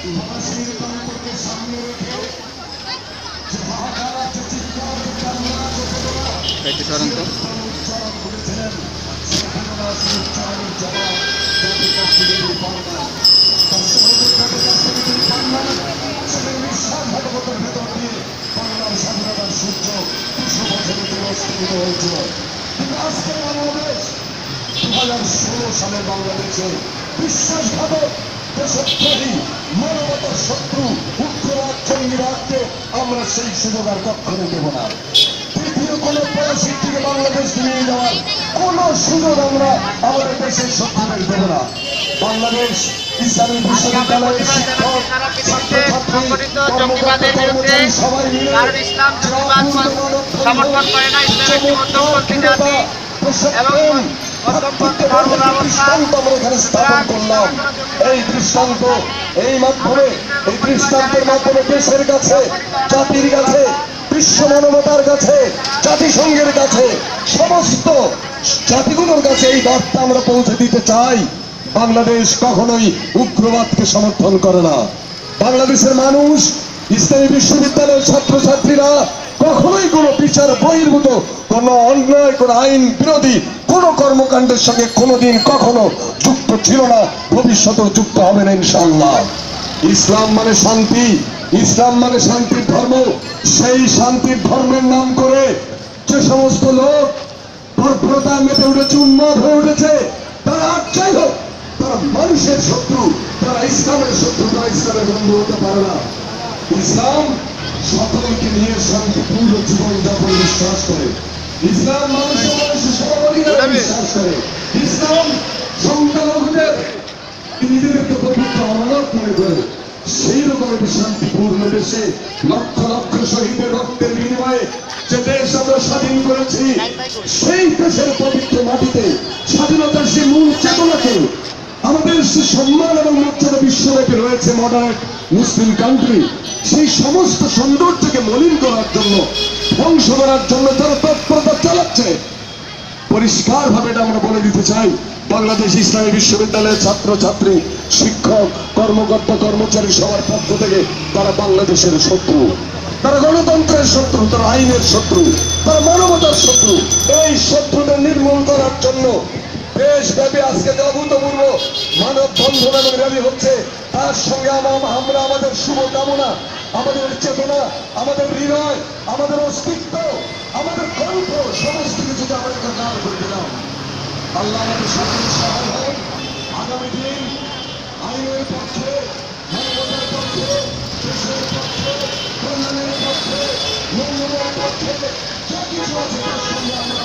একটু সরন্ত স্বাধীনতার সূর্য 200 বছরের পুরস্কৃত হয়েছিল। কিন্তু আজকের বাংলাদেশ 2016 সালের বাংলাদেশে বিশ্বাসঘাতক, দেশদ্রোহী, মানবতার শত্রু, উগ্রবাদ, জঙ্গিবাদকে আমরা সেই সুযোগ আর কখনো দেব না। তৃতীয় কোন পরাশক্তিকে বাংলাদেশ নিয়ে যাওয়ার কোন সুযোগ আমরা আমাদের দেশের শত্রুদের দেব না। বাংলাদেশ ইসলামী বিশ্ববিদ্যালয়ের শিক্ষক, সংগঠিত জঙ্গিবাদের বিরুদ্ধে কারণ ইসলাম জঙ্গিবাদ সমর্থন করে না। ইসলাম একটি মধ্যপন্থী জাতি এবং মধ্যপন্থী ধর্ম ব্যবস্থা। এই দৃষ্টান্ত এই মাধ্যমে এই দৃষ্টান্তের মাধ্যমে দেশের কাছে, জাতির কাছে, বিশ্ব মানবতার কাছে, জাতিসংঘের কাছে, সমস্ত জাতিগুলোর কাছে এই বার্তা আমরা পৌঁছে দিতে চাই। বাংলাদেশ কখনোই উগ্রবাদকে সমর্থন করে না। বাংলাদেশের মানুষ, ইসলামী বিশ্ববিদ্যালয়ের ছাত্রছাত্রীরা কখনোই কোনো বিচার বহির্ভূত, কোনো অন্যায়, কোনো আইন বিরোধী কোনো কর্মকাণ্ডের সঙ্গে কোনোদিন কখনো যুক্ত ছিল না, ভবিষ্যতেও যুক্ত হবে না ইনশাআল্লাহ। ইসলাম মানে শান্তি, ইসলাম মানে শান্তির ধর্ম। সেই শান্তির ধর্মের নাম করে যে সমস্ত লোক বর্বরতা মেতে উঠেছে, উন্মাদ হয়ে উঠেছে, তারা আর যাই হোক, তারা মানুষের শত্রু, তারা ইসলামের শত্রু, তারা ইসলামের বন্ধু হতে পারে না। ইসলাম সকলকে নিয়ে শান্তিপূর্ণ জীবন যাপন বিশ্বাস করে। ইসলাম মানুষের মানুষের সমাধিকার বিশ্বাস করে। ইসলাম সংখ্যালঘুদের নিজেদেরকে পবিত্র আমানত মনে করে। সেই রকম একটি শান্তিপূর্ণ দেশে লক্ষ লক্ষ শহীদের রক্তের বিনিময়ে যে দেশ আমরা স্বাধীন করেছি, সেই দেশের পবিত্র মাটিতে স্বাধীনতার সেই মূল চেতনাকে, আমাদের সে সম্মান এবং মর্যাদা বিশ্বব্যাপী রয়েছে মডারেট মুসলিম কান্ট্রি, সেই সমস্ত সৌন্দর্যকে মলিন করার জন্য, ধ্বংস করার জন্য যারা তৎপরতা চালাচ্ছে, পরিষ্কার ভাবে এটা আমরা বলে দিতে চাই, বাংলাদেশ ইসলামী বিশ্ববিদ্যালয়ের ছাত্রছাত্রী, শিক্ষক, কর্মকর্তা, কর্মচারী সবার পক্ষ থেকে তারা বাংলাদেশের শত্রু, তারা গণতন্ত্রের শত্রু, তারা আইনের শত্রু, তারা মানবতার শত্রু। এই শত্রুদের নির্মূল করার জন্য দেশব্যাপী আজকে যে অভূতপূর্ব মানব বন্ধন এবং র্যালি হচ্ছে, তার সঙ্গে আমরা আমাদের শুভকামনা, আমাদের চেতনা, আমাদের হৃদয়, আমাদের অস্তিত্ব, আমাদের কল্প, সমস্ত কিছুকে আমরা গান করে দিলাম। আল্লাহ আমাদের সকল সহায় হন। আগামী দিন আইনের পক্ষে, মানবতার পক্ষে, দেশের পক্ষে, কল্যাণের পক্ষে, মঙ্গলের পক্ষে যা কিছু আছে তার সঙ্গে আমরা